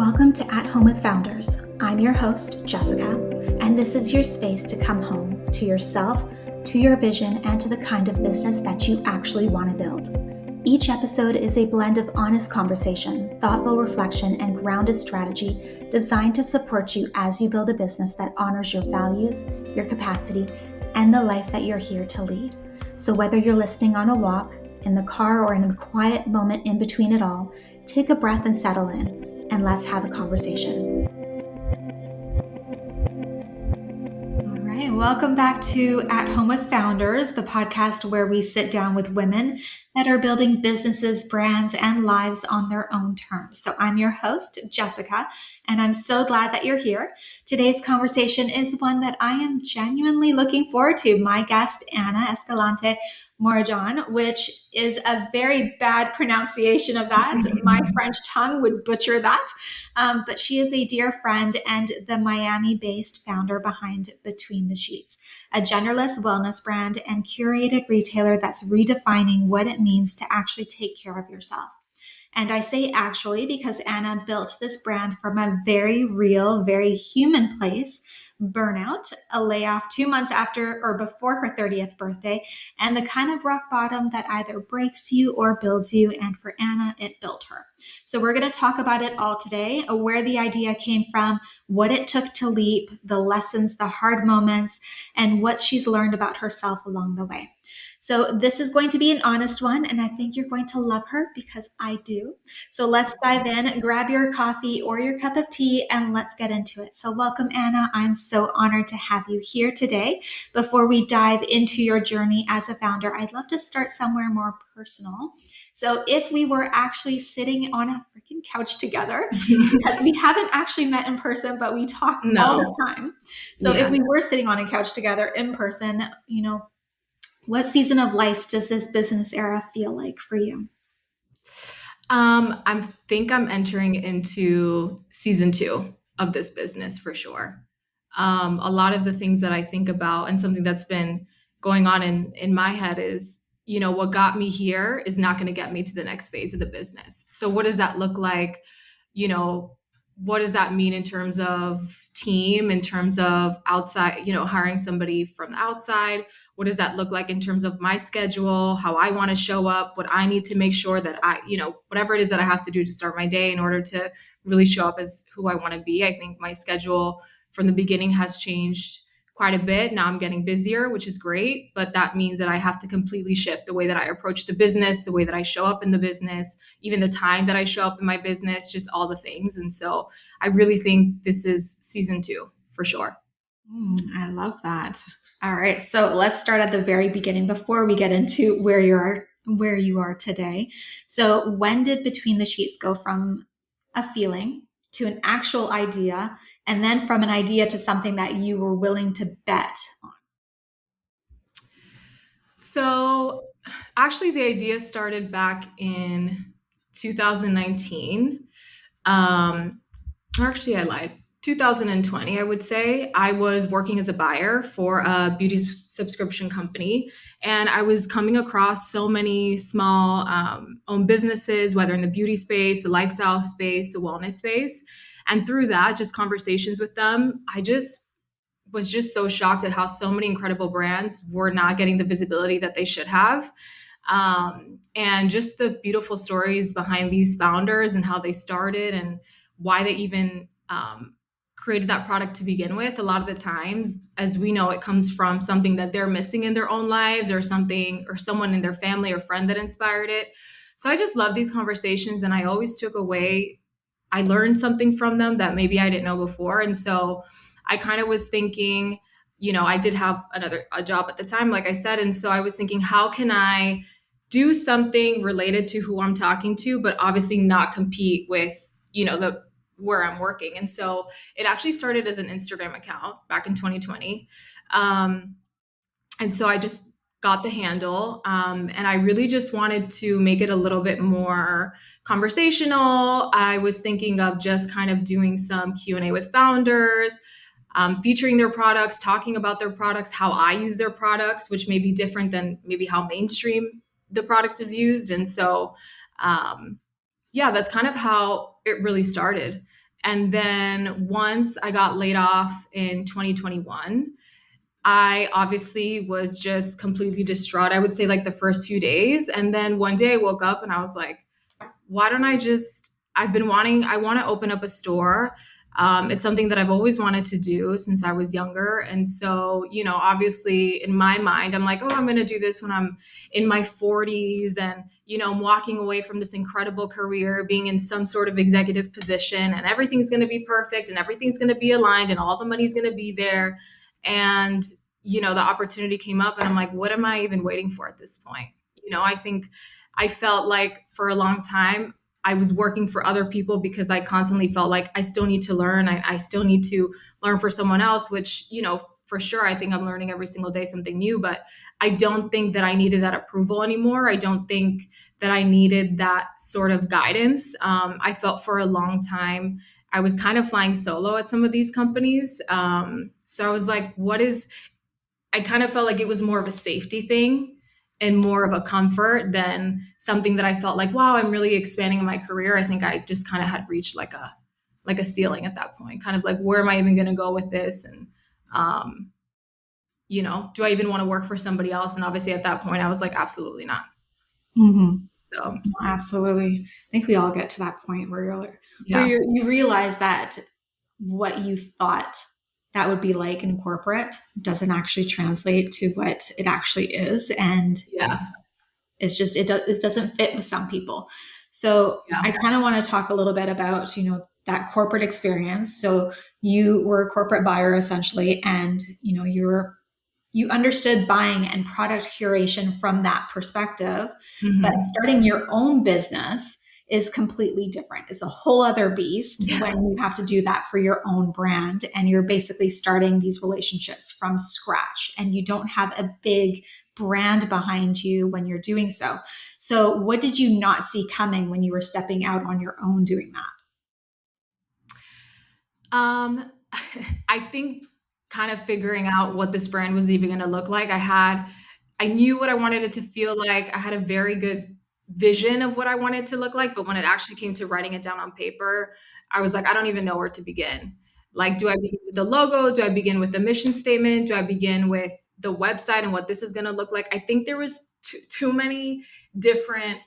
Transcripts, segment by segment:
Welcome to At Home with Founders. I'm your host, Jessica, and this is your space to come home to yourself, to your vision, and to the kind of business that you actually want to build. Each episode is a blend of honest conversation, thoughtful reflection, and grounded strategy designed to support you as you build a business that honors your values, your capacity, and the life that you're here to lead. So whether you're listening on a walk, in the car, or in a quiet moment in between it all, take a breath and settle in. And let's have a conversation. All right, welcome back to At Home with Founders, the podcast where we sit down with women that are building businesses, brands, and lives on their own terms. So I'm your host, Jessica, and I'm so glad that you're here. Today's conversation is one that I am genuinely looking forward to. My guest, Ana Escalante Morajan, which is a very bad pronunciation of that. My French tongue would butcher that. But she is a dear friend and the Miami-based founder behind Between the Sheets, a genderless wellness brand and curated retailer that's redefining what it means to actually take care of yourself. And I say actually because Ana built this brand from a very real, very human place, burnout, a layoff 2 months after or before her 30th birthday, and the kind of rock bottom that either breaks you or builds you. And for Ana, it built her. So we're going to talk about it all today, where the idea came from, what it took to leap, the lessons, the hard moments, and what she's learned about herself along the way. So this is going to be an honest one, and I think you're going to love her because I do. So let's dive in, grab your coffee or your cup of tea, and let's get into it. So welcome, Ana. I'm so honored to have you here today. Before we dive into your journey as a founder, I'd love to start somewhere more personal. So if we were actually sitting on a freaking couch together, because we haven't actually met in person, but we talk all the time. So if we were sitting on a couch together in person, what season of life does this business era feel like for you? I think I'm entering into season 2 of this business for sure. A lot of the things that I think about and something that's been going on in my head is, what got me here is not going to get me to the next phase of the business. So what does that look like? What does that mean in terms of team, in terms of outside, hiring somebody from the outside? What does that look like in terms of my schedule, how I want to show up, what I need to make sure that whatever it is that I have to do to start my day in order to really show up as who I want to be. I think my schedule from the beginning has changed quite a bit. Now I'm getting busier, which is great, but that means that I have to completely shift the way that I approach the business, the way that I show up in the business, even the time that I show up in my business, just all the things. And so I really think this is season 2 for sure. I love that. All right. So let's start at the very beginning before we get into where you are today. So when did Between the Sheets go from a feeling to an actual idea, and then from an idea to something that you were willing to bet on? So actually the idea started back in 2019. Actually, I lied. 2020, I would say. I was working as a buyer for a beauty subscription company, and I was coming across so many small owned businesses, whether in the beauty space, the lifestyle space, the wellness space. And through that, just conversations with them, I was so shocked at how so many incredible brands were not getting the visibility that they should have. And just the beautiful stories behind these founders and how they started and why they even created that product to begin with. A lot of the times, as we know, it comes from something that they're missing in their own lives or someone in their family or friend that inspired it. So I just love these conversations, and I always I learned something from them that maybe I didn't know before. And so I kind of was thinking, I did have a job at the time, like I said. And so I was thinking, how can I do something related to who I'm talking to, but obviously not compete with, where I'm working. And so it actually started as an Instagram account back in 2020. And so I just got the handle. And I really just wanted to make it a little bit more conversational. I was thinking of just kind of doing some Q&A with founders, featuring their products, talking about their products, how I use their products, which may be different than maybe how mainstream the product is used. And so, that's kind of how it really started. And then once I got laid off in 2021, I obviously was just completely distraught. I would say like the first few days. And then one day I woke up and I was like, why don't I just, I want to open up a store. It's something that I've always wanted to do since I was younger. And so, obviously in my mind, I'm like, oh, I'm going to do this when I'm in my 40s and, I'm walking away from this incredible career, being in some sort of executive position, and everything's going to be perfect and everything's going to be aligned and all the money's going to be there. And, the opportunity came up and I'm like, what am I even waiting for at this point? I think I felt like for a long time, I was working for other people because I constantly felt like I still need to learn. I still need to learn for someone else, which, for sure, I think I'm learning every single day something new, but I don't think that I needed that approval anymore. I don't think that I needed that sort of guidance. I felt for a long time, I was kind of flying solo at some of these companies. So I was like, I kind of felt like it was more of a safety thing and more of a comfort than something that I felt like, wow, I'm really expanding in my career. I think I just kind of had reached like a ceiling at that point, kind of like, where am I even going to go with this? And, um, do I even want to work for somebody else? And obviously at that point I was like, absolutely not. Mm-hmm. So Absolutely. I think we all get to that point where yeah, you realize that what you thought that would be like in corporate doesn't actually translate to what it actually is. And yeah, it doesn't fit with some people. So yeah. I kind of want to talk a little bit about, that corporate experience. So you were a corporate buyer essentially, and, you understood buying and product curation from that perspective, but Mhm. starting your own business is completely different. It's a whole other beast Yeah. when you have to do that for your own brand and you're basically starting these relationships from scratch and you don't have a big brand behind you when you're doing so. So, what did you not see coming when you were stepping out on your own doing that? Um, I think kind of figuring out what this brand was even going to look like. I knew what I wanted it to feel like. I had a very good vision of what I wanted to look like, but when it actually came to writing it down on paper, I was like, I don't even know where to begin. Like, do I begin with the logo? Do I begin with the mission statement? Do I begin with the website and what this is going to look like? I think there was too many different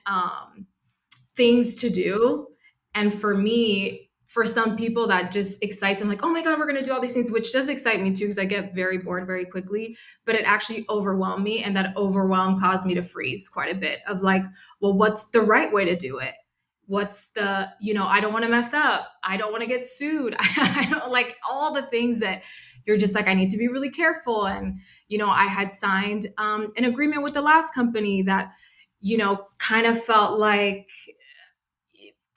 things to do. And for me, for some people that just excites them, like, oh my God, we're going to do all these things, which does excite me too, because I get very bored very quickly, but it actually overwhelmed me. And that overwhelm caused me to freeze quite a bit of like, well, what's the right way to do it? What's I don't want to mess up. I don't want to get sued. I don't like all the things that you're just like, I need to be really careful. And, I had signed an agreement with the last company that, kind of felt like,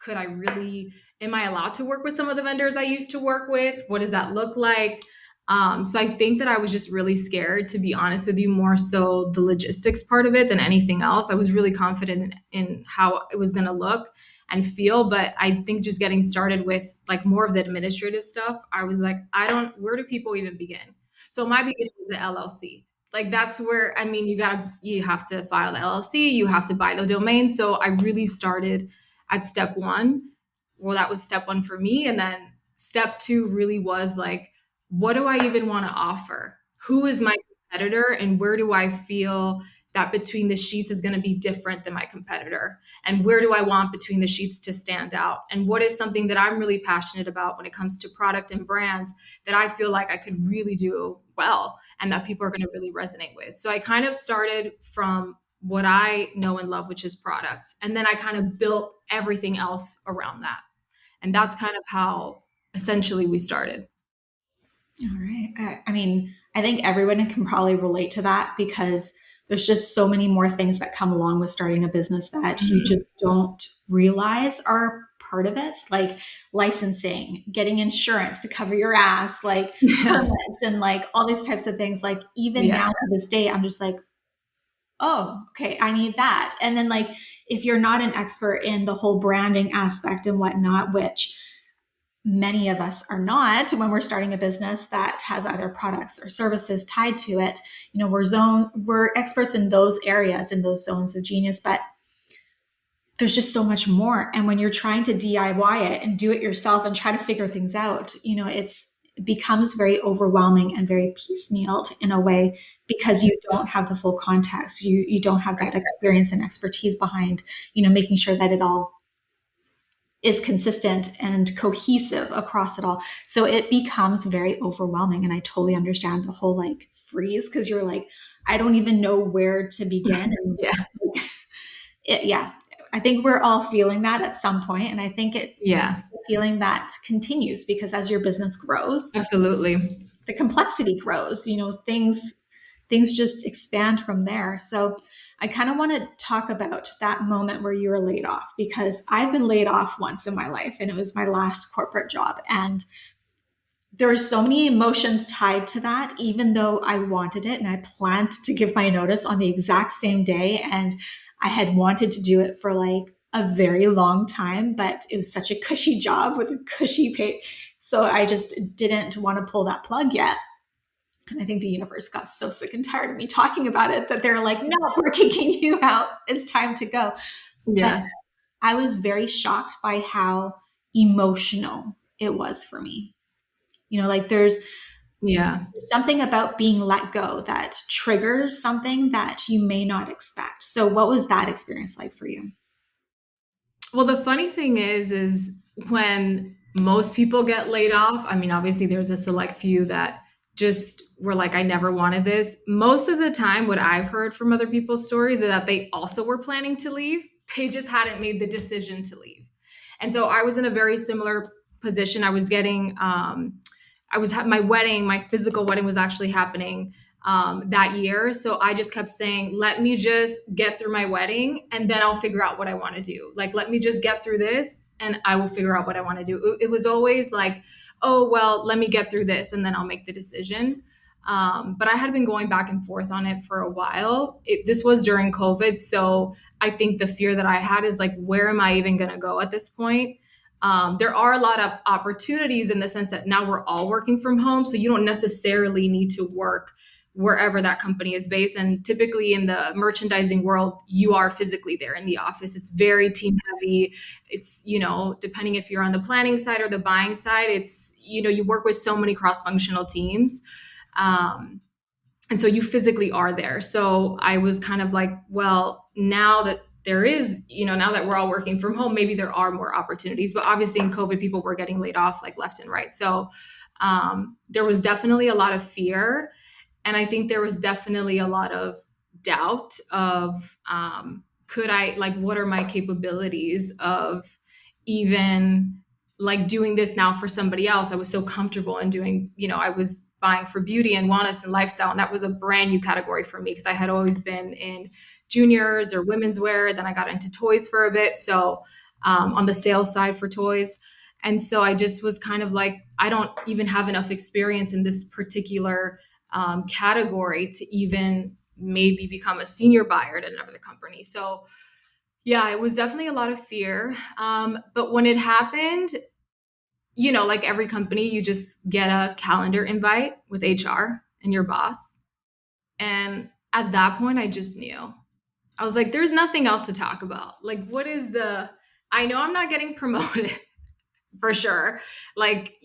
could I really, am I allowed to work with some of the vendors I used to work with? What does that look like? So I think that I was just really scared, to be honest with you, more so the logistics part of it than anything else. I was really confident in how it was going to look and feel, but I think just getting started with like more of the administrative stuff, I was like, where do people even begin? So my beginning was the LLC. Like that's where, I mean, you have to file the LLC, you have to buy the domain. So I really started at step one. Well, that was step one for me. And then step two really was like, what do I even want to offer? Who is my competitor? And where do I feel that between the sheets is going to be different than my competitor? And where do I want between the sheets to stand out? And what is something that I'm really passionate about when it comes to product and brands that I feel like I could really do well and that people are going to really resonate with? So I kind of started from what I know and love, which is product. And then I kind of built everything else around that. And that's kind of how essentially we started. All right. I mean, I think everyone can probably relate to that because there's just so many more things that come along with starting a business that you Mhm. just don't realize are part of it, like licensing, getting insurance to cover your ass, like Yeah. permits and like all these types of things. Like even Yeah. now to this day, I'm just like, oh, okay, I need that. And then like if you're not an expert in the whole branding aspect and whatnot, which many of us are not when we're starting a business that has either products or services tied to it, we're experts in those areas, in those zones of genius, but there's just so much more. And when you're trying to DIY it and do it yourself and try to figure things out, it becomes very overwhelming and very piecemealed in a way because you don't have the full context. You don't have that experience and expertise behind, making sure that it all is consistent and cohesive across it all. So it becomes very overwhelming. And I totally understand the whole like freeze because you're like, I don't even know where to begin. And Yeah. yeah, I think we're all feeling that at some point, and I think it Yeah, feeling that continues because as your business grows, absolutely. the complexity grows. Things just expand from there. So I kind of want to talk about that moment where you were laid off because I've been laid off once in my life, and it was my last corporate job, and there were so many emotions tied to that, even though I wanted it and I planned to give my notice on the exact same day. And I had wanted to do it for like a very long time, but it was such a cushy job with a cushy pay. So I just didn't want to pull that plug yet. And I think the universe got so sick and tired of me talking about it that they're like, no, we're kicking you out. It's time to go. But Yeah. I was very shocked by how emotional it was for me. Like Yeah. there's something about being let go that triggers something that you may not expect. So, what was that experience like for you? Well, the funny thing is when most people get laid off, I mean, obviously there's a select few that just were like, I never wanted this. Most of the time, what I've heard from other people's stories is that they also were planning to leave. They just hadn't made the decision to leave. And so I was in a very similar position. My wedding, my physical wedding was actually happening that year. So I just kept saying, let me just get through my wedding and then I'll figure out what I want to do. Like, let me just get through this and I will figure out what I want to do. It was always like, oh, well, let me get through this and then I'll make the decision. But I had been going back and forth on it for a while. This was during COVID. So I think the fear that I had is like, where am I even going to go at this point? There are a lot of opportunities in the sense that now we're all working from home. So you don't necessarily need to work wherever that company is based. And typically in the merchandising world, you are physically there in the office. It's very team heavy. It's, depending if you're on the planning side or the buying side, it's, you work with so many cross functional teams. And so you physically are there. So I was kind of like, well, now that there is, now that we're all working from home, maybe there are more opportunities. But obviously in COVID, people were getting laid off like left and right. So there was definitely a lot of fear. And I think there was definitely a lot of doubt of could I, like, what are my capabilities of even like doing this now for somebody else? I was so comfortable in doing, I was buying for beauty and wellness and lifestyle. And that was a brand new category for me because I had always been in juniors or women's wear. Then I got into toys for a bit. So on the sales side for toys. And so I just was kind of like, I don't even have enough experience in this particular category to even maybe become a senior buyer at another company. So yeah, it was definitely a lot of fear. But when it happened, like every company, you just get a calendar invite with HR and your boss. And at that point, I just knew. I was like, there's nothing else to talk about. Like, I know I'm not getting promoted for sure. Like,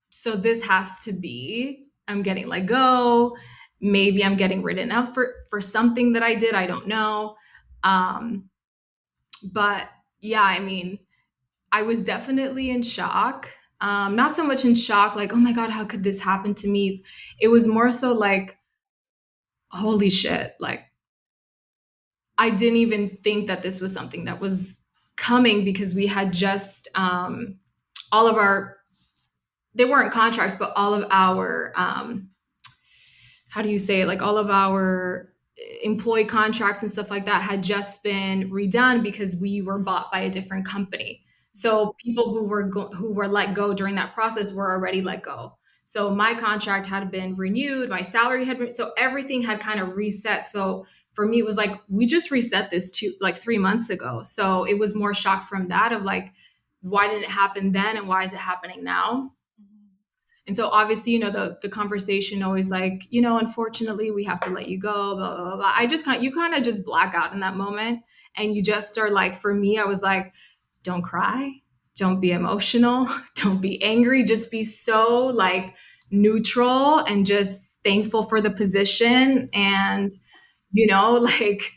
so this has to be, I'm getting let go. Maybe I'm getting written up for something that I did. I don't know. But yeah, I mean, I was definitely in shock. Not so much in shock, like, oh my God, how could this happen to me? It was more so like, holy shit. Like, I didn't even think that this was something that was coming because we had just all of our, they weren't contracts, but all of our, how do you say it? Like all of our employee contracts and stuff like that had just been redone because we were bought by a different company. So people who were let go during that process were already let go. So my contract had been renewed, my salary had been, so everything had kind of reset. So for me, it was like, we just reset this like 3 months ago. So it was more shock from that of like, why did it happen then and why is it happening now? And so obviously, the conversation always like, unfortunately, we have to let you go, blah, blah, blah. You kind of just black out in that moment. And you just are like, for me, I was like, don't cry, don't be emotional, don't be angry, just be so like neutral and just thankful for the position. And, like,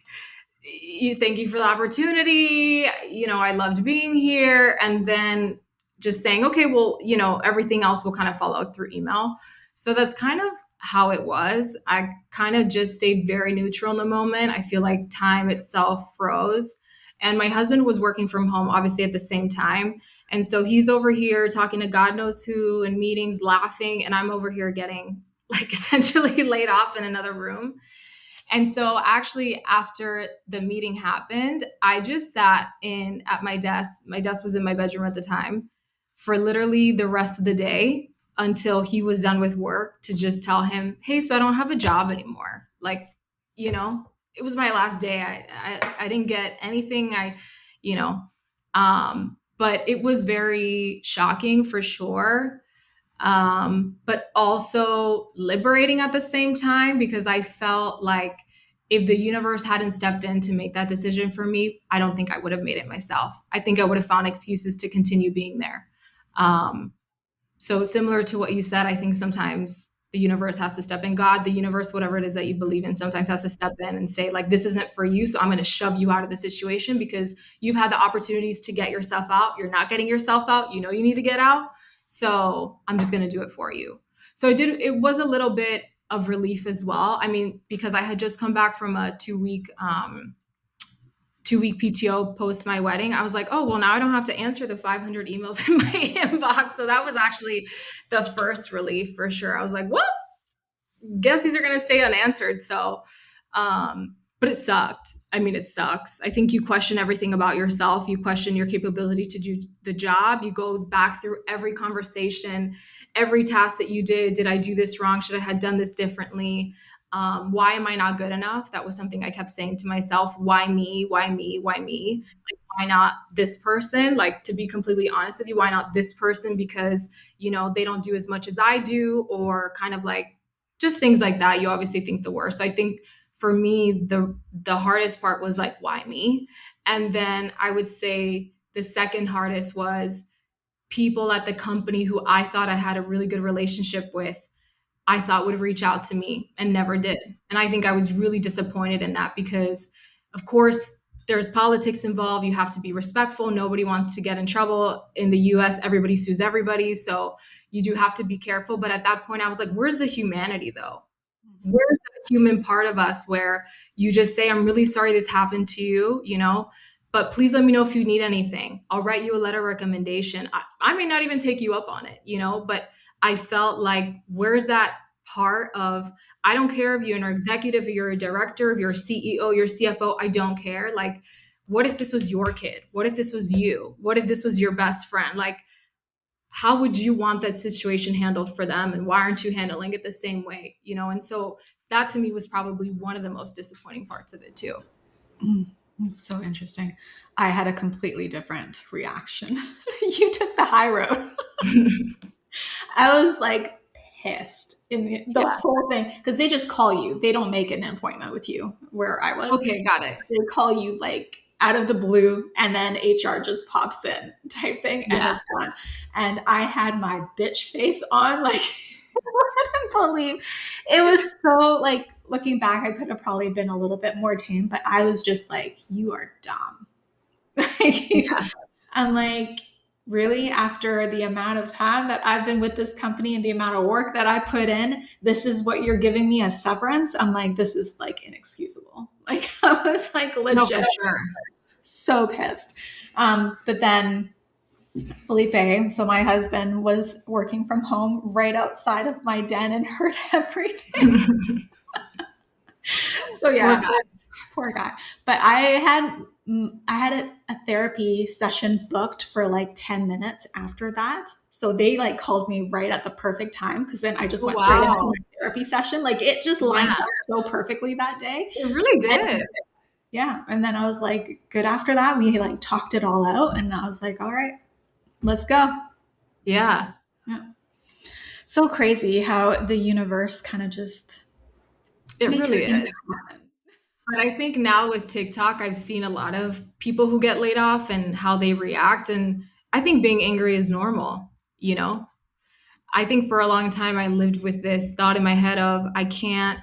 thank you for the opportunity. I loved being here. And then just saying, okay, well, everything else will kind of follow through email. So that's kind of how it was. I kind of just stayed very neutral in the moment. I feel like time itself froze. And my husband was working from home, obviously, at the same time. And so he's over here talking to God knows who in meetings, laughing. And I'm over here getting like essentially laid off in another room. And so actually after the meeting happened, I just sat in at my desk. My desk was in my bedroom at the time for literally the rest of the day until he was done with work to just tell him, hey, so I don't have a job anymore. Like, it was my last day. I didn't get anything. You know, but it was very shocking for sure, but also liberating at the same time because I felt like if the universe hadn't stepped in to make that decision for me, I don't think I would have made it myself. I think I would have found excuses to continue being there. Um, so similar to what you said, I think sometimes the universe has to step in. God, the universe, whatever it is that you believe in, sometimes has to step in and say, like, this isn't for you. So I'm going to shove you out of the situation because you've had the opportunities to get yourself out. You're not getting yourself out. You need to get out. So I'm just going to do it for you. So it was a little bit of relief as well. I mean, because I had just come back from a 2-week PTO post my wedding. I was like, oh, well, now I don't have to answer the 500 emails in my inbox. So that was actually the first relief for sure. I was like, well, guess these are going to stay unanswered. So, but it sucked. I mean, it sucks. I think you question everything about yourself. You question your capability to do the job. You go back through every conversation, every task that you did. Did I do this wrong? Should I have done this differently? Why am I not good enough? That was something I kept saying to myself. Why me? Why me? Why me? Like, why not this person? Like, to be completely honest with you, why not this person? Because, they don't do as much as I do, or kind of like just things like that. You obviously think the worst. So I think for me, the hardest part was like, why me? And then I would say the second hardest was people at the company who I thought I had a really good relationship with, I thought would reach out to me and never did. And I think I was really disappointed in that because, of course, there's politics involved. You have to be respectful. Nobody wants to get in trouble. In the US, everybody sues everybody. So you do have to be careful. But at that point, I was like, where's the humanity though? Where's the human part of us where you just say, I'm really sorry this happened to you, but please let me know if you need anything. I'll write you a letter of recommendation. I may not even take you up on it, but I felt like, where's that part of, I don't care if you're an executive, if you're a director, if you're a CEO, your CFO, I don't care. Like, what if this was your kid? What if this was you? What if this was your best friend? Like, how would you want that situation handled for them? And why aren't you handling it the same way? And so that to me was probably one of the most disappointing parts of it too. It's so interesting. I had a completely different reaction. You took the high road. I was like pissed in the whole thing because they just call you. They don't make an appointment with you where I was. Okay, got it. They call you like out of the blue and then HR just pops in type thing and it's done. And I had my bitch face on, like I couldn't believe it was so, like, looking back, I could have probably been a little bit more tame, but I was just like, you are dumb. I'm like, really, after the amount of time that I've been with this company and the amount of work that I put in, this is what you're giving me as severance? I'm like, this is like inexcusable. Like, I was like legit, no, for sure. So pissed. But then Felipe, so my husband, was working from home right outside of my den and heard everything. So yeah, poor guy. But I had a therapy session booked for like 10 minutes after that. So they like called me right at the perfect time because then I just went straight into my therapy session. Like, it just lined up so perfectly that day. It really did. And then I was like, good after that. We like talked it all out and I was like, all right, let's go. Yeah. So crazy how the universe kind of just It makes really things is. happen. But I think now with TikTok, I've seen a lot of people who get laid off and how they react. And I think being angry is normal, you know? I think for a long time, I lived with this thought in my head of I can't,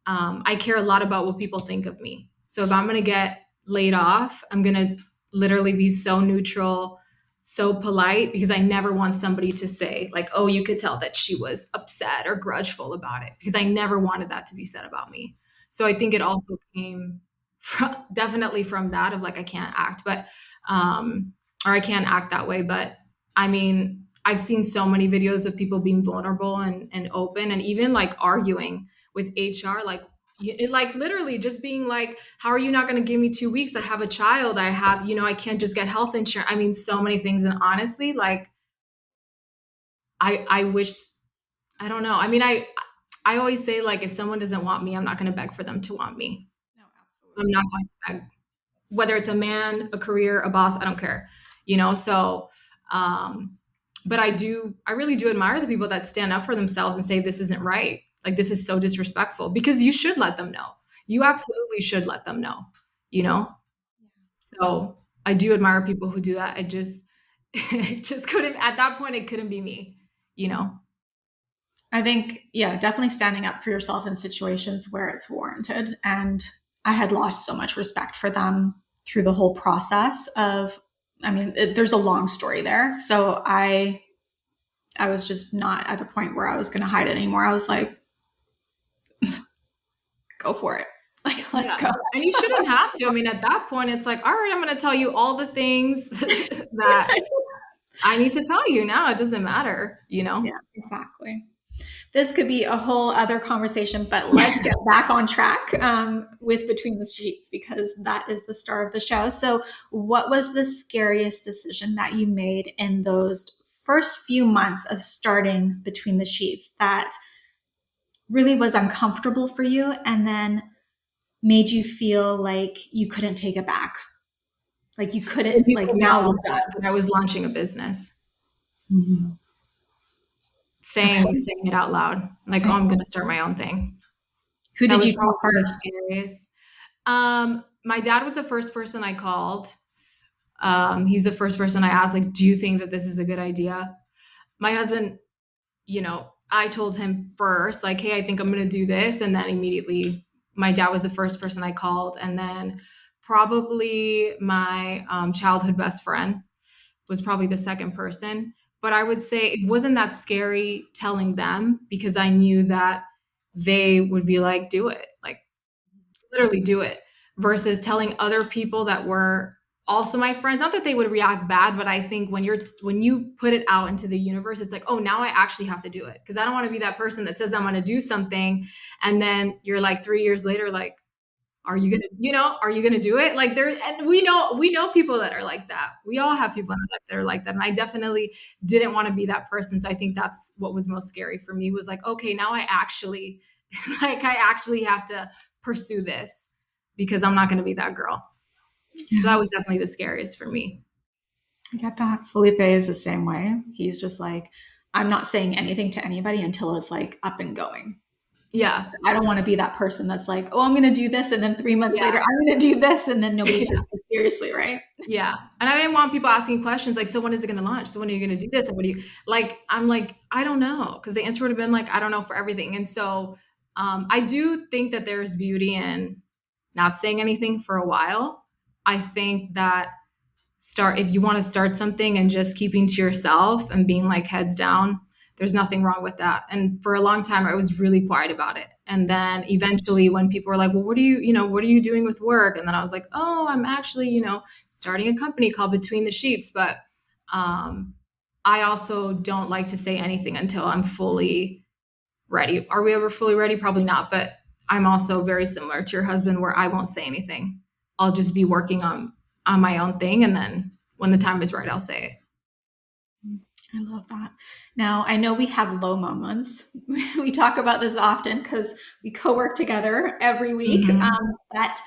I care a lot about what people think of me. So if I'm going to get laid off, I'm going to literally be so neutral, so polite, because I never want somebody to say, like, oh, you could tell that she was upset or grudgeful about it, because I never wanted that to be said about me. So I think it also came from, definitely from that of like, I can't act, but, or I can't act that way. But I mean, I've seen so many videos of people being vulnerable and open and even like arguing with HR, like like literally just being like, how are you not going to give me 2 weeks? I have a child. I have, I can't just get health insurance. I mean, so many things. And honestly, like I wish, I don't know. I mean, I always say like, if someone doesn't want me, I'm not going to beg for them to want me. No, I'm absolutely. not going to beg, whether it's a man, a career, a boss, I don't care, So, um, but I really do admire the people that stand up for themselves and say, this isn't right. Like, this is so disrespectful, because you should let them know. You absolutely should let them know, you know? So I do admire people who do that. I just, it just couldn't, at that point, it couldn't be me, you know? I think, yeah, definitely standing up for yourself in situations where it's warranted. And I had lost so much respect for them through the whole process of, I mean, there's a long story there. So I was just not at a point where I was going to hide it anymore. I was like, go for it. Like, let's Yeah. go. And you shouldn't have to. I mean, at that point, it's like, all right, I'm going to tell you all the things that I need to tell you now. It doesn't matter, Yeah, exactly. This could be a whole other conversation, but let's get back on track with Between the Sheets because that is the star of the show. So, what was the scariest decision that you made in those first few months of starting Between the Sheets that really was uncomfortable for you and then made you feel like you couldn't take it back? Like you When couldn't, like people now know it's done. that I was launching a business, Mhm. saying it out loud, like, oh, Okay. I'm going to start my own thing. Who That did was you call probably the first? scariest. My dad was the first person I called. He's the first person I asked, like, do you think that this is a good idea? My husband, I told him first, like, hey, I think I'm going to do this. And then immediately my dad was the first person I called. And then probably my childhood best friend was probably the second person. But I would say it wasn't that scary telling them because I knew that they would be like, do it, like literally do it, versus telling other people that were also my friends. Not that they would react bad, but I think when you put it out into the universe, it's like, oh, now I actually have to do it, because I don't want to be that person that says I'm going to do something and then you're like 3 years later, like, are you gonna do it? Like there, and we know people that are like that. We all have people in our life that are like that. And I definitely didn't want to be that person. So I think that's what was most scary for me, was like, okay, now I actually I actually have to pursue this, because I'm not gonna be that girl. So Yeah, that was definitely the scariest for me. I get that. Felipe is the same way. He's just like, I'm not saying anything to anybody until it's like up and going. Yeah. I don't want to be that person that's like, oh, I'm going to do this. And then 3 months later, Yeah. I'm going to do this. And then nobody Yeah. takes it seriously, right? Yeah. And I didn't want people asking questions like, so when is it gonna launch? So when are you gonna do this? And what do you like? I'm like, I don't know. Cause the answer would have been like, I don't know for everything. And so I do think that there's beauty in not saying anything for a while. I think that if you want to start something and just keeping to yourself and being like heads down, there's nothing wrong with that. And for a long time I was really quiet about it, and then eventually when people were like, well, what are you doing with work, and then I was like, oh, I'm actually starting a company called Between the Sheets. But I also don't like to say anything until I'm fully ready. Are we ever fully ready? Probably not. But I'm also very similar to your husband, where I won't say anything. I'll just be working on my own thing, and then when the time is right, I'll say it. I love that. Now, I know we have low moments. We talk about this often because we co-work together every week. Mm-hmm. But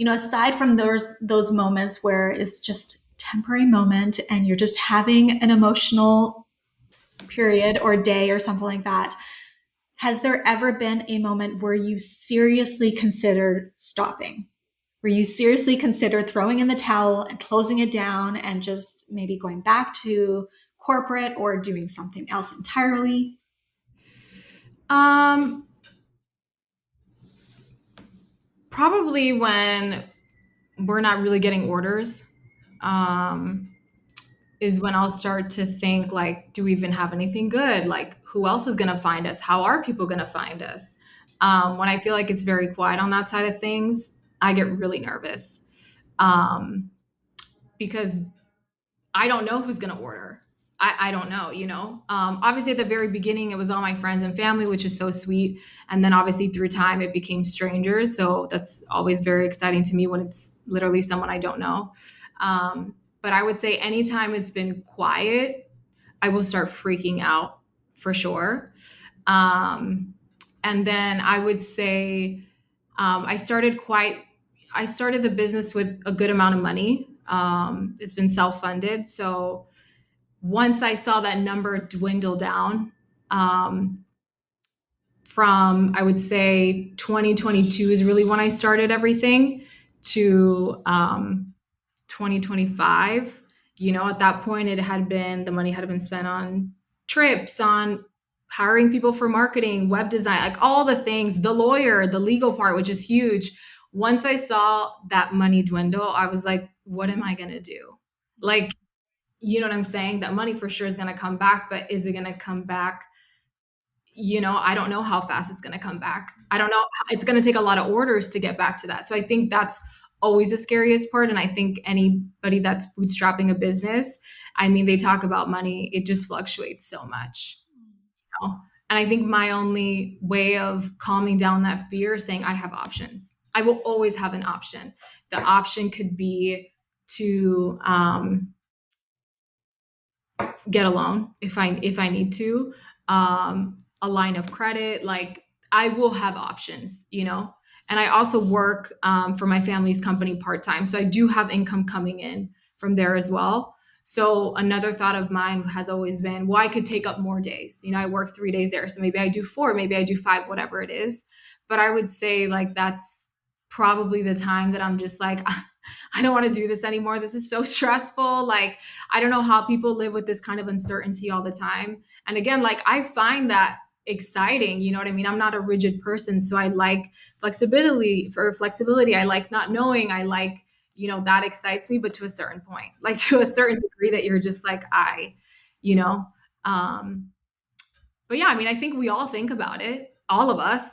aside from those moments where it's just temporary moment and you're just having an emotional period or day or something like that. Has there ever been a moment where you seriously considered stopping? Where you seriously considered throwing in the towel and closing it down and just maybe going back to corporate or doing something else entirely? Um, Probably when we're not really getting orders. Um, is when I'll start to think like, do we even have anything good? Like, who else is going to find us? How are people going to find us? When I feel like it's very quiet on that side of things, I get really nervous um, because I don't know who's going to order. I don't know, you know. Obviously, at the very beginning, it was all my friends and family, which is so sweet. And then obviously through time, it became strangers. So that's always very exciting to me when it's literally someone I don't know. But I would say anytime it's been quiet, I will start freaking out for sure. Um, and then I would say I started quite. I started the business with a good amount of money. It's been self funded, so once I saw that number dwindle down um, from, I would say 2022 is really when I started everything to 2025. You know, at that point, the money had been spent on trips, on hiring people for marketing, web design, like all the things, the lawyer, the legal part, which is huge. Once I saw that money dwindle, I was like, what am I going to do? Like, you know what I'm saying? That money for sure is going to come back, but is it going to come back? You know, I don't know how fast it's going to come back. I don't know. It's going to take a lot of orders to get back to that. So I think that's always the scariest part. And I think anybody that's bootstrapping a business, I mean, they talk about money, it just fluctuates so much. You know? And I think my only way of calming down that fear is saying I have options. I will always have an option. The option could be to get a loan if I need to, a line of credit. Like I will have options, you know. And I also work for my family's company part time, so I do have income coming in from there as well. So another thought of mine has always been, well, I could take up more days. You know, I work 3 days there, so maybe I do four, maybe I do five, whatever it is. But I would say like that's probably the time that I'm just like, I don't want to do this anymore. This is so stressful. Like, I don't know how people live with this kind of uncertainty all the time. And again, like, I find that exciting. You know what I mean? I'm not a rigid person. So I like flexibility. For flexibility, I like not knowing. I like, you know, that excites me, but to a certain point, like to a certain degree that you're just like, you know. Um, but yeah, I mean, I think we all think about it, all of us.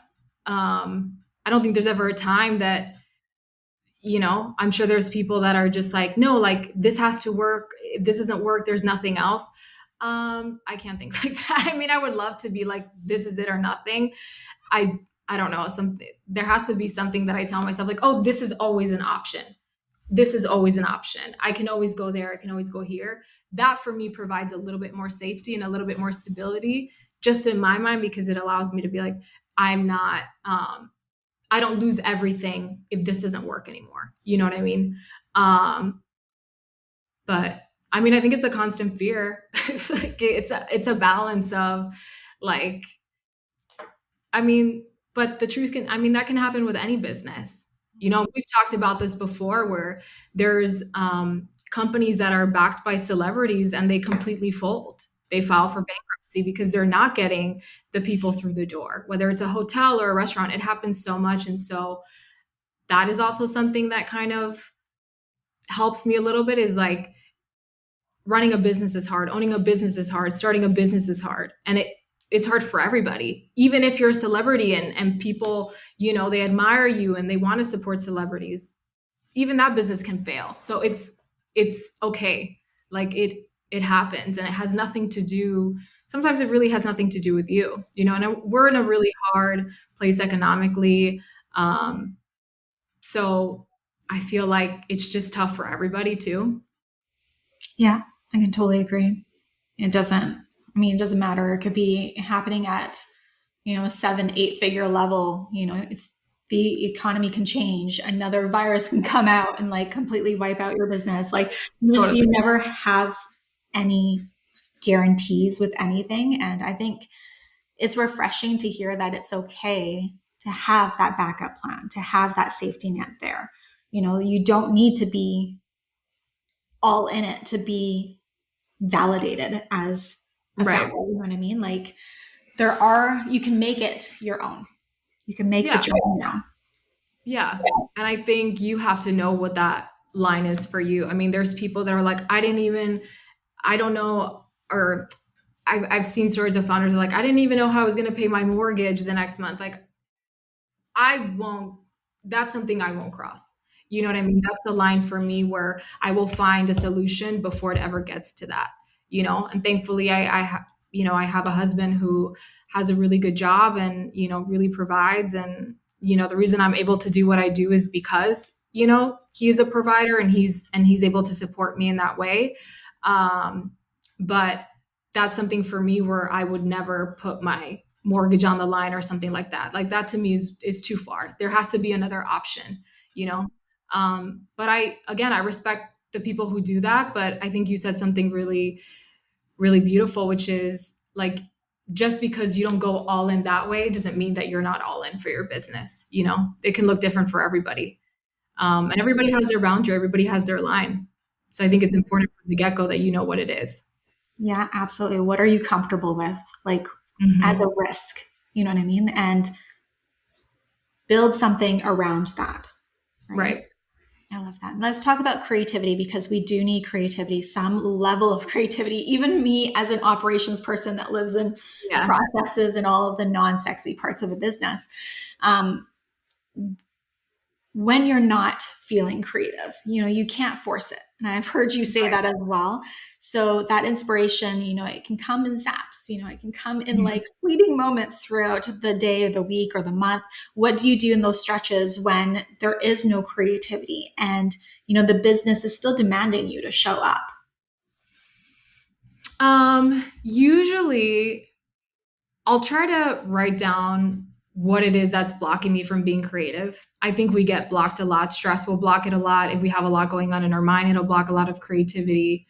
I don't think there's ever a time that, you know, I'm sure there's people that are just like, no, like this has to work. If this doesn't work, there's nothing else. I can't think like that. I mean, I would love to be like, this is it or nothing. I I don't know, something there has to be something that I tell myself like, oh, this is always an option. This is always an option. I can always go there, I can always go here. That for me provides a little bit more safety and a little bit more stability just in my mind because it allows me to be like, I'm not I don't lose everything if this doesn't work anymore. You know what I mean? Um, but I mean, I think it's a constant fear. It's a balance of like, I mean, but the truth can, I mean, that can happen with any business. You know, we've talked about this before where there's companies that are backed by celebrities and they completely fold. They file for bankruptcy because they're not getting the people through the door, whether it's a hotel or a restaurant. It happens so much. And so that is also something that kind of helps me a little bit is like running a business is hard, owning a business is hard, starting a business is hard. And it's hard for everybody. Even if you're a celebrity and people, you know, they admire you and they want to support celebrities, even that business can fail. So it's okay. Like it happens and it has nothing to do sometimes it really has nothing to do with you, you know, and we're in a really hard place economically. So I feel like it's just tough for everybody too. Yeah, I can totally agree. It doesn't, I mean, it doesn't matter. It could be happening at, a 7, 8 figure level. It's the economy can change. Another virus can come out and like completely wipe out your business. Like you Totally. never have any guarantees with anything. And I think it's refreshing to hear that it's okay to have that backup plan, to have that safety net there. You don't need to be all in it to be validated as a founder. Right. You know what I mean? Like you can make it your own. You can make the Yeah. journey now. Yeah. And I think you have to know what that line is for you. I mean, there's people that are like, I don't know, or I've seen stories of founders like, I didn't even know how I was going to pay my mortgage the next month. Like, I won't, that's something I won't cross. You know what I mean? That's a line for me where I will find a solution before it ever gets to that, And thankfully, I have a husband who has a really good job and, really provides. And, the reason I'm able to do what I do is because, he is a provider and he's able to support me in that way. But that's something for me where I would never put my mortgage on the line or something like that. Like that to me is too far. There has to be another option, you know? But I respect the people who do that, but I think you said something really, really beautiful, which is like, just because you don't go all in that way doesn't mean that you're not all in for your business. It can look different for everybody. And everybody has their boundary, everybody has their line. So I think it's important from the get go that you know what it is. Yeah, absolutely. What are you comfortable with? Like as Mm-hmm. a risk, you know what I mean? And build something around that, right? Right. I love that. And let's talk about creativity because we do need creativity, some level of creativity. Even me, as an operations person that lives in Yeah. processes and all of the non sexy parts of a business, um, when you're not feeling creative, you can't force it. And I've heard you say that as well. So that inspiration, it can come in zaps, it can come in Mhm. like fleeting moments throughout the day or the week or the month. What do you do in those stretches when there is no creativity and, the business is still demanding you to show up? Usually I'll try to write down what it is that's blocking me from being creative. I think we get blocked a lot. Stress will block it a lot. If we have a lot going on in our mind, it'll block a lot of creativity.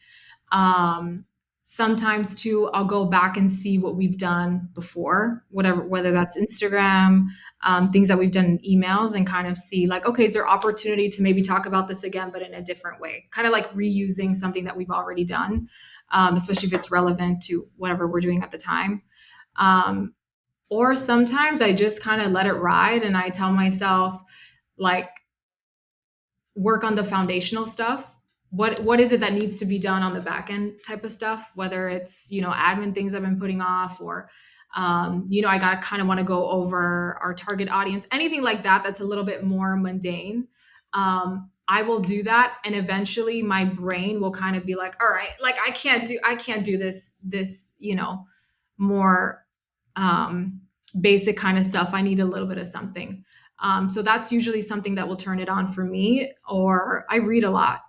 Um, Sometimes too, I'll go back and see what we've done before, whether that's Instagram, things that we've done in emails, and kind of see like, okay, is there opportunity to maybe talk about this again, but in a different way? Kind of like reusing something that we've already done, especially if it's relevant to whatever we're doing at the time. Um, or sometimes I just kind of let it ride and I tell myself, like, work on the foundational stuff. What is it that needs to be done on the back end type of stuff, whether it's, admin things I've been putting off, or I got kind of want to go over our target audience, anything like that that's a little bit more mundane. I will do that, and eventually my brain will kind of be like, all right, like I can't do this more basic kind of stuff. I need a little bit of something. So that's usually something that will turn it on for me. Or I read a lot,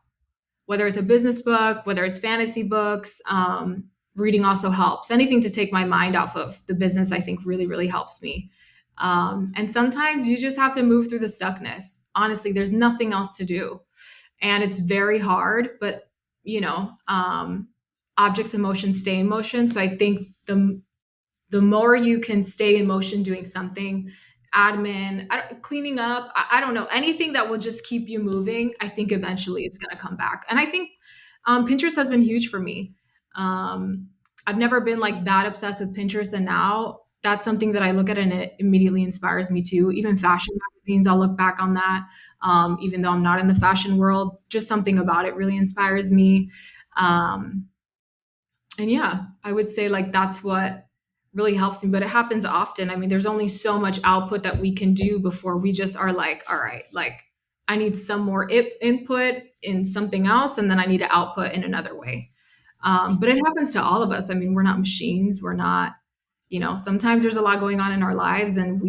whether it's a business book, whether it's fantasy books. Reading also helps. Anything to take my mind off of the business, I think really, really helps me. And sometimes you just have to move through the stuckness. Honestly, there's nothing else to do. And it's very hard, but objects in motion stay in motion. So I think the more you can stay in motion doing something, admin, cleaning up, I don't know, anything that will just keep you moving, I think eventually it's going to come back. And I think Pinterest has been huge for me. I've never been like that obsessed with Pinterest. And now that's something that I look at and it immediately inspires me too. Even fashion magazines, I'll look back on that. Even though I'm not in the fashion world, just something about it really inspires me. And yeah, I would say like that's what really helps me, but it happens often. I mean, there's only so much output that we can do before we just are like, all right, like I need some more input in something else, and then I need to output in another way. But it happens to all of us. I mean, we're not machines. We're not, sometimes there's a lot going on in our lives and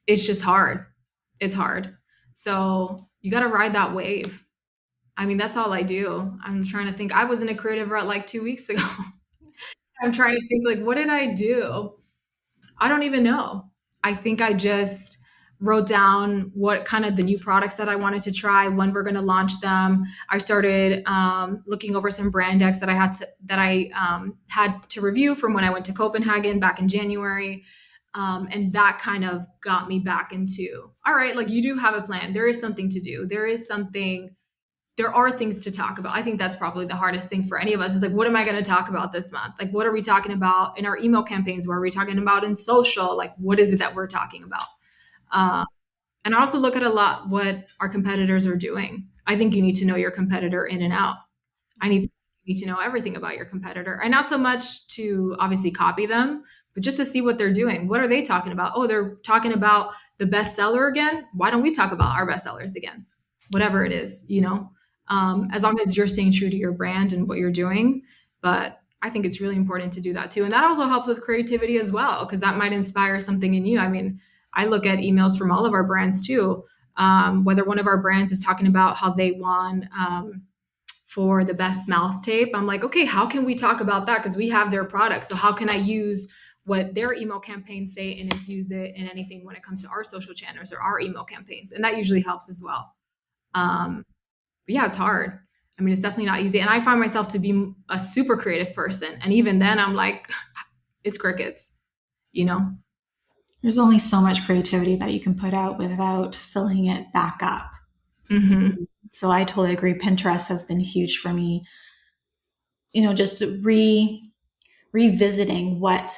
it's just hard. It's hard. So you got to ride that wave. I mean, that's all I do. I'm trying to think. I was in a creative rut like 2 weeks ago. I'm trying to think like, what did I do? I don't even know. I think I just wrote down what kind of the new products that I wanted to try, when we're going to launch them. I started looking over some brand decks that I had to review from when I went to Copenhagen back in January. And that kind of got me back into, all right, like you do have a plan. There is something to do. There are things to talk about. I think that's probably the hardest thing for any of us is like, what am I going to talk about this month? Like, what are we talking about in our email campaigns? What are we talking about in social? Like, what is it that we're talking about? Uh, and I also look at a lot what our competitors are doing. I think you need to know your competitor in and out. I need to know everything about your competitor, and not so much to obviously copy them, but just to see what they're doing. What are they talking about? Oh, they're talking about the bestseller again. Why don't we talk about our bestsellers again? Whatever it is, as long as you're staying true to your brand and what you're doing. But I think it's really important to do that too, and that also helps with creativity as well because that might inspire something in you. I mean, I look at emails from all of our brands too. Whether one of our brands is talking about how they won for the best mouth tape. I'm like, okay, how can we talk about that? Because we have their product. So how can I use what their email campaigns say and infuse it in anything when it comes to our social channels or our email campaigns? And that usually helps as well. But yeah, it's hard. I mean, it's definitely not easy. And I find myself to be a super creative person. And even then I'm like, it's crickets, you know? There's only so much creativity that you can put out without filling it back up. Mm-hmm. So I totally agree. Pinterest has been huge for me. Just revisiting what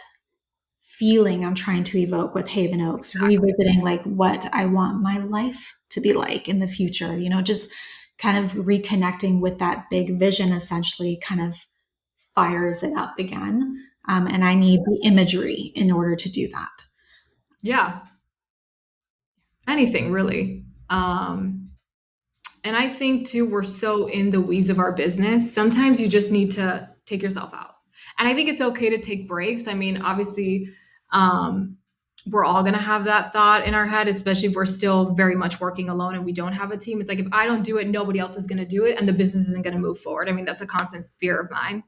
feeling I'm trying to evoke with Haven Oaks, revisiting like what I want my life to be like in the future, just kind of reconnecting with that big vision essentially kind of fires it up again. And I need the imagery in order to do that. Yeah. Anything really. And I think too, we're so in the weeds of our business. Sometimes you just need to take yourself out. And I think it's okay to take breaks. I mean, obviously, um, we're all going to have that thought in our head, especially if we're still very much working alone and we don't have a team. It's like, if I don't do it, nobody else is going to do it and the business isn't going to move forward. I mean, that's a constant fear of mine.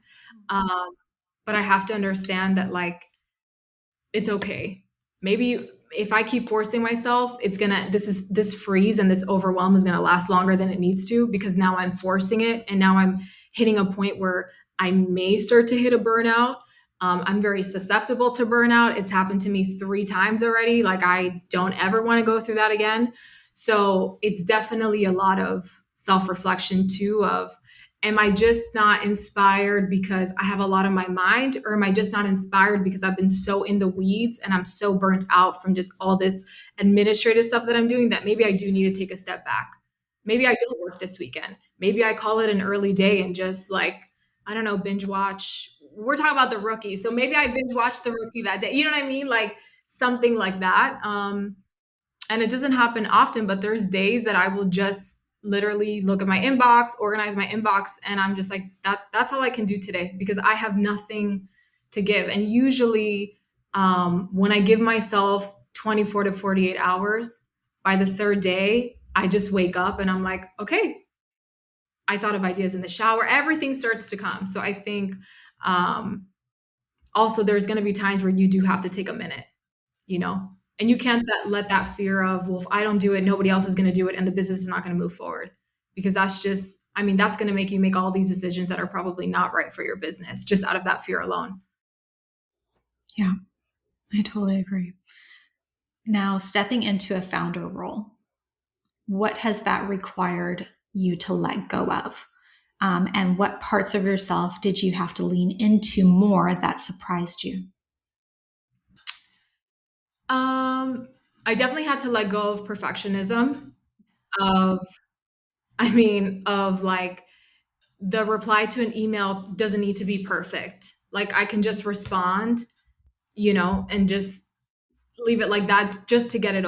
Um, but I have to understand that, like, it's okay. Maybe if I keep forcing myself, this freeze and this overwhelm is gonna last longer than it needs to because now I'm forcing it and now I'm hitting a point where I may start to hit a burnout. I'm very susceptible to burnout. It's happened to me 3 times already. Like, I don't ever want to go through that again. So it's definitely a lot of self reflection too of, am I just not inspired because I have a lot on my mind? Or am I just not inspired because I've been so in the weeds and I'm so burnt out from just all this administrative stuff that I'm doing that maybe I do need to take a step back? Maybe I don't work this weekend. Maybe I call it an early day and just, like, I don't know, binge watch. We're talking about The Rookie. So maybe I binge watch The Rookie that day. You know what I mean? Like something like that. And it doesn't happen often, but there's days that I will just literally look at my inbox, organize my inbox, and I'm just like, that's all I can do today because I have nothing to give. And usually, when I give myself 24 to 48 hours, by the third day, I just wake up and I'm like, okay, I thought of ideas in the shower. Everything starts to come. So I think um, also there's going to be times where you do have to take a minute, you know, and you can't let that fear of, well, if I don't do it, nobody else is going to do it and the business is not going to move forward, because that's just, I mean, that's going to make you make all these decisions that are probably not right for your business just out of that fear alone. Yeah, I totally agree. Now, stepping into a founder role, what has that required you to let go of? And what parts of yourself did you have to lean into more that surprised you? I definitely had to let go of perfectionism, of, I mean, of like, the reply to an email doesn't need to be perfect. Like, I can just respond, and just leave it like that, just to get it,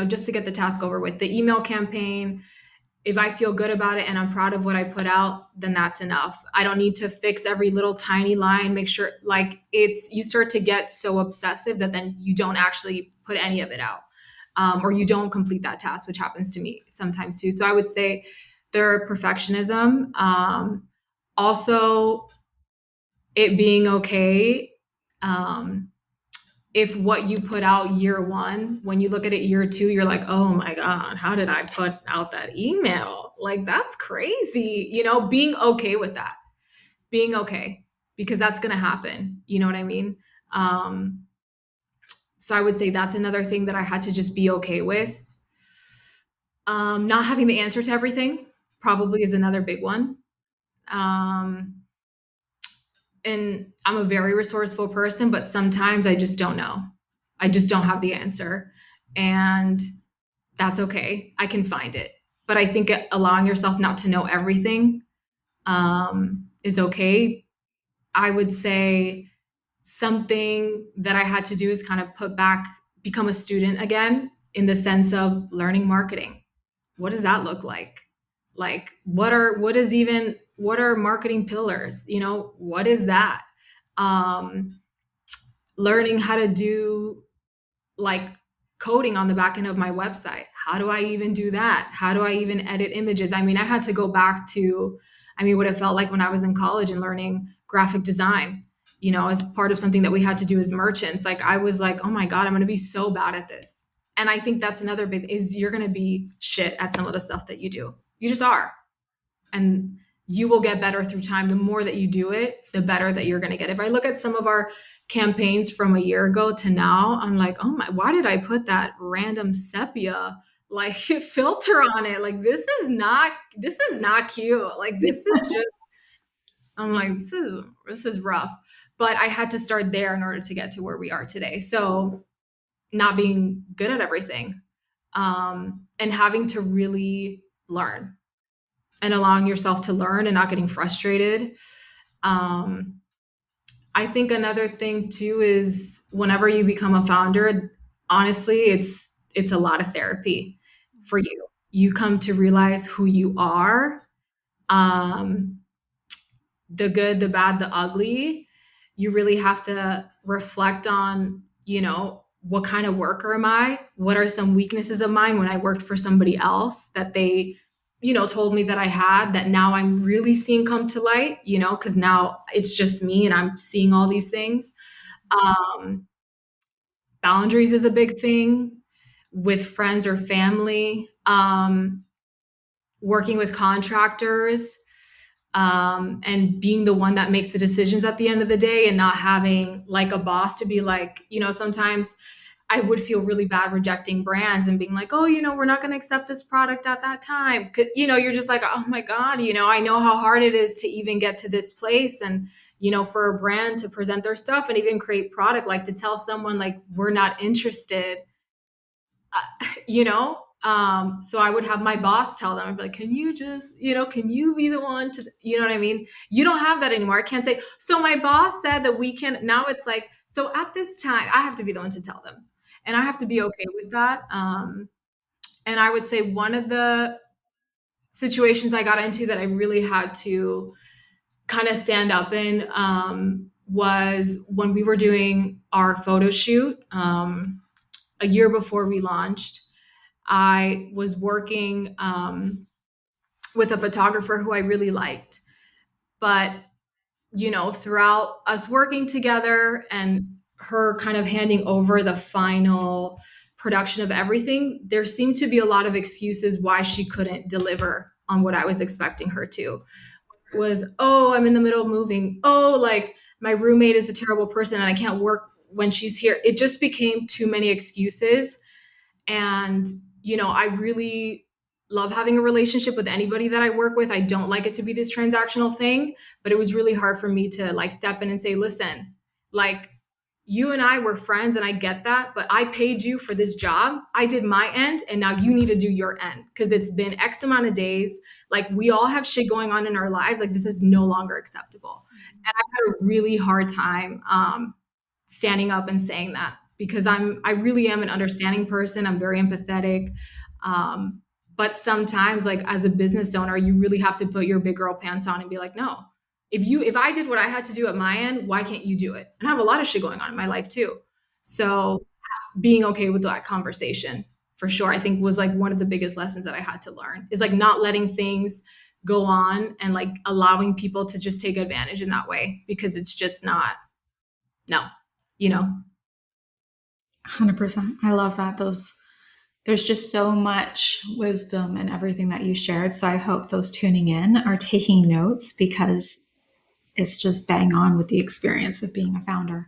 just to get the task over with. The email campaign, if I feel good about it and I'm proud of what I put out, then that's enough. I don't need to fix every little tiny line, make sure, like, you start to get so obsessive that then you don't actually put any of it out. Or you don't complete that task, which happens to me sometimes too. So I would say their perfectionism, also it being okay, um, if what you put out year one, when you look at it year two, you're like, oh my God, how did I put out that email? Like, that's crazy. Being okay with that, being okay, because that's going to happen. You know what I mean? Um, so I would say that's another thing that I had to just be okay with. Not having the answer to everything probably is another big one. Um, and I'm a very resourceful person, but sometimes I just don't know. I just don't have the answer. And that's okay. I can find it. But I think allowing yourself not to know everything is okay. I would say something that I had to do is kind of become a student again, in the sense of learning marketing. What does that look like? Like, what are marketing pillars? What is that? Um, Learning how to do, like, coding on the back end of my website. How do I even do that? How do I even edit images? I mean, I had to go back to, what it felt like when I was in college and learning graphic design, as part of something that we had to do as merchants. Like, I was like, oh my God, I'm going to be so bad at this. And I think that's another big is you're going to be shit at some of the stuff that you do. You just are. And you will get better through time. The more that you do it, the better that you're going to get. If I look at some of our campaigns from a year ago to now, I'm like, oh my, why did I put that random sepia like filter on it? Like, this is not cute. Like, this is just, I'm like, this is rough. But I had to start there in order to get to where we are today. So not being good at everything, and having to really learn and allowing yourself to learn and not getting frustrated. Um, I think another thing too is whenever you become a founder, honestly, it's a lot of therapy for you. You come to realize who you are, um, the good, the bad, the ugly. You really have to reflect on, what kind of worker am I? What are some weaknesses of mine when I worked for somebody else that they, told me that I had, that now I'm really seeing come to light, because now it's just me and I'm seeing all these things. Um, Boundaries is a big thing with friends or family, working with contractors, and being the one that makes the decisions at the end of the day, and not having like a boss to be like, sometimes I would feel really bad rejecting brands and being like, oh, we're not going to accept this product at that time. You're just like, oh my God, I know how hard it is to even get to this place. And, for a brand to present their stuff and even create product, like to tell someone like, we're not interested, you know? So I would have my boss tell them, I'd be like, can you just, can you be the one to, you know what I mean? You don't have that anymore. I can't say, so my boss said that we can, now it's like, so at this time, I have to be the one to tell them. And I have to be okay with that. And I would say one of the situations I got into that I really had to kind of stand up in, was when we were doing our photo shoot, a year before we launched. I was working, with a photographer who I really liked. But, throughout us working together and her kind of handing over the final production of everything, there seemed to be a lot of excuses why she couldn't deliver on what I was expecting her to. It was, oh, I'm in the middle of moving. Oh, like my roommate is a terrible person and I can't work when she's here. It just became too many excuses. And, I really love having a relationship with anybody that I work with. I don't like it to be this transactional thing, but it was really hard for me to like step in and say, listen, like, you and I were friends and I get that, but I paid you for this job. I did my end and now you need to do your end because it's been X amount of days. Like, we all have shit going on in our lives. Like, this is no longer acceptable. And I had a really hard time, standing up and saying that, because I really am an understanding person. I'm very empathetic. But sometimes, like, as a business owner, you really have to put your big girl pants on and be like, no, if I did what I had to do at my end, why can't you do it? And I have a lot of shit going on in my life too. So being okay with that conversation, for sure, I think was like one of the biggest lessons that I had to learn, is like not letting things go on and like allowing people to just take advantage in that way, because it's just not, no, you know. 100%. I love that. There's just so much wisdom in everything that you shared. So I hope those tuning in are taking notes because it's just bang on with the experience of being a founder.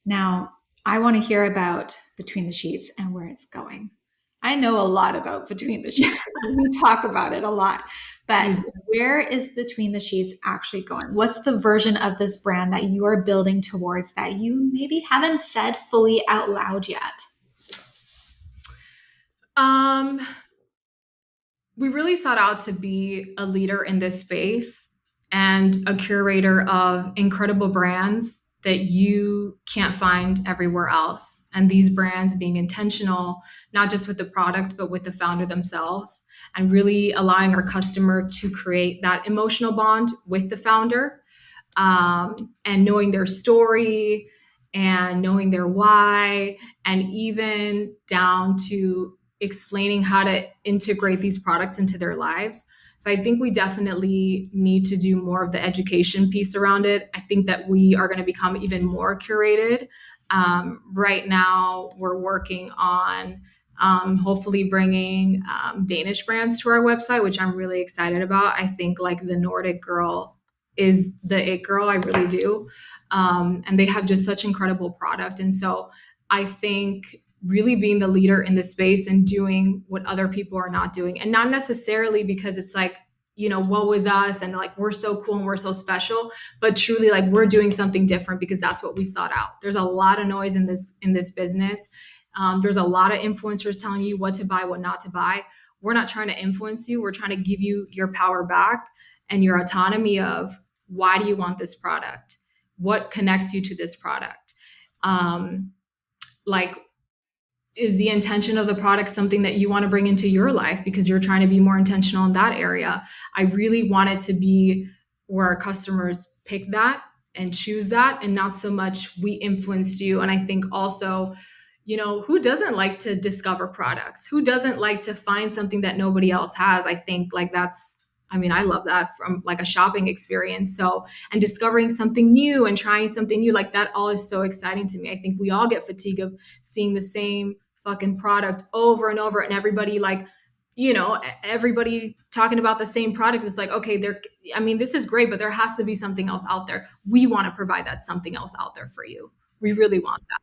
Now, I want to hear about Between the Sheets and where it's going. I know a lot about Between the Sheets. We talk about it a lot. But where is Between the Sheets actually going? What's the version of this brand that you are building towards that you maybe haven't said fully out loud yet? Um, we really sought out to be a leader in this space and a curator of incredible brands that you can't find everywhere else. And these brands being intentional, not just with the product, but with the founder themselves, and really allowing our customer to create that emotional bond with the founder, and knowing their story and knowing their why, and even down to explaining how to integrate these products into their lives. So I think we definitely need to do more of the education piece around it. I think that we are going to become even more curated. Right now, we're working on hopefully bringing Danish brands to our website, which I'm really excited about. I think like the Nordic girl is the it girl. I really do. And they have just such incredible product. And so I think really being the leader in the space and doing what other people are not doing, and not necessarily because it's like, woe is us and like we're so cool and we're so special, but truly like we're doing something different because that's what we sought out. There's a lot of noise in this business. There's a lot of influencers telling you what to buy, what not to buy. We're not trying to influence you. We're trying to give you your power back and your autonomy of why do you want this product? What connects you to this product? Like, is the intention of the product something that you want to bring into your life because you're trying to be more intentional in that area? I really want it to be where our customers pick that and choose that, and not so much we influenced you. And I think also, who doesn't like to discover products? Who doesn't like to find something that nobody else has? I think like I love that from like a shopping experience. So, and discovering something new and trying something new, like that all is so exciting to me. I think we all get fatigue of seeing the same fucking product over and over, and everybody everybody talking about the same product. It's like, okay, this is great, but there has to be something else out there. We want to provide that something else out there for you. We really want that.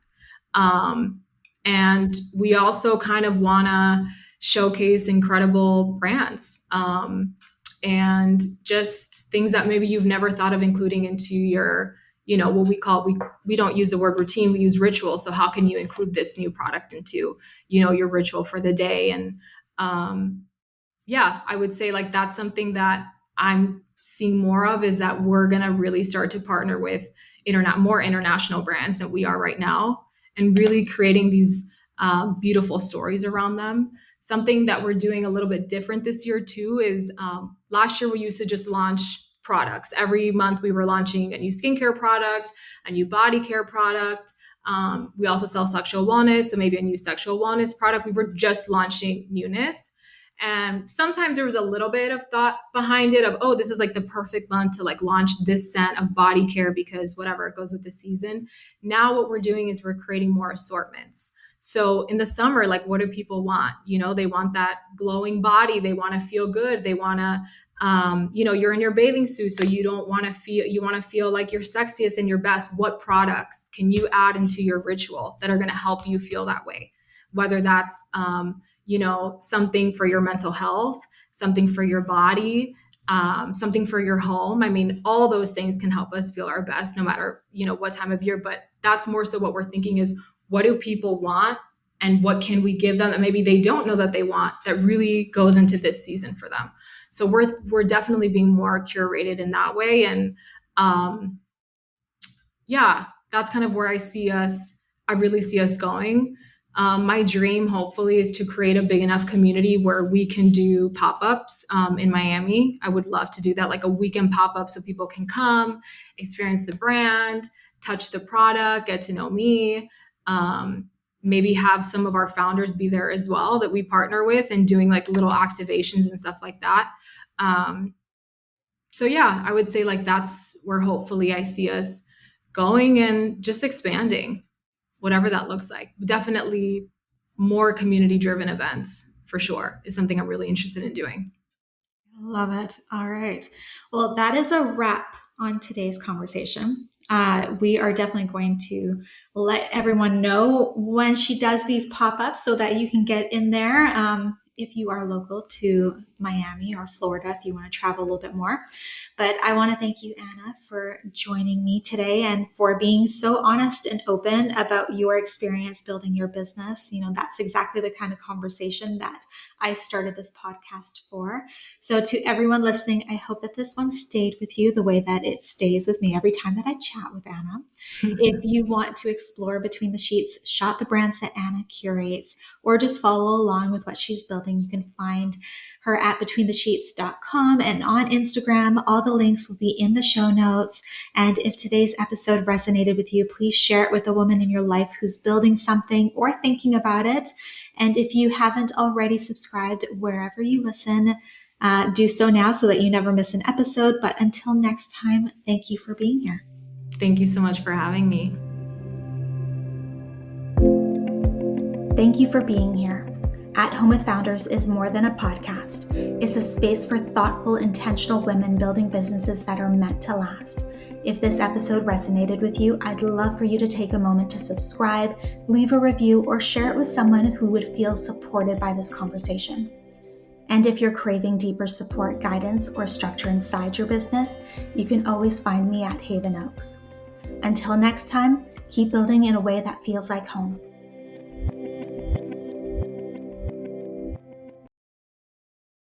And we also kind of want to showcase incredible brands, and just things that maybe you've never thought of including into your, what we don't use the word routine, we use ritual. So how can you include this new product into, your ritual for the day? And I would say like that's something that I'm seeing more of, is that we're going to really start to partner with more international brands than we are right now, and really creating these beautiful stories around them. Something that we're doing a little bit different this year too is, last year we used to just launch products. Every month we were launching a new skincare product, a new body care product. We also sell sexual wellness, so maybe a new sexual wellness product. We were just launching newness. And sometimes there was a little bit of thought behind it of, oh, this is like the perfect month to like launch this scent of body care because whatever, it goes with the season. Now what we're doing is we're creating more assortments. So in the summer, like what do people want? They want that glowing body. They want to feel good. They want to, you're in your bathing suit, so you want to feel like you're sexiest and your best. What products can you add into your ritual that are going to help you feel that way? Whether that's, something for your mental health, something for your body, something for your home. All those things can help us feel our best no matter, what time of year. But that's more so what we're thinking is, what do people want and what can we give them that maybe they don't know that they want, that really goes into this season for them? So we're definitely being more curated in that way. And that's kind of where I really see us going. My dream, hopefully, is to create a big enough community where we can do pop-ups in Miami. I would love to do that, like a weekend pop-up, so people can come, experience the brand, touch the product, get to know me. Maybe have some of our founders be there as well that we partner with, and doing like little activations and stuff like that. I would say like that's where hopefully I see us going and just expanding. whatever that looks like. Definitely more community-driven events for sure is something I'm really interested in doing. Love it. All right. Well, that is a wrap on today's conversation. We are definitely going to let everyone know when she does these pop-ups so that you can get in there. If you are local to Miami or Florida, if you want to travel a little bit more. But I want to thank you, Anna, for joining me today and for being so honest and open about your experience building your business. That's exactly the kind of conversation that I started this podcast for. So to everyone listening, I hope that this one stayed with you the way that it stays with me every time that I chat with Anna. If you want to explore Between the Sheets, shop the brands that Anna curates, or just follow along with what she's building, you can find her at betweenthesheets.com and on Instagram. All the links will be in the show notes. And if today's episode resonated with you, please share it with a woman in your life who's building something or thinking about it. And if you haven't already subscribed wherever you listen, do so now so that you never miss an episode. But until next time, thank you for being here. Thank you so much for having me. Thank you for being here. At Home with Founders is more than a podcast. It's a space for thoughtful, intentional women building businesses that are meant to last. If this episode resonated with you, I'd love for you to take a moment to subscribe, leave a review, or share it with someone who would feel supported by this conversation. And if you're craving deeper support, guidance, or structure inside your business, you can always find me at Haven Oaks. Until next time, keep building in a way that feels like home.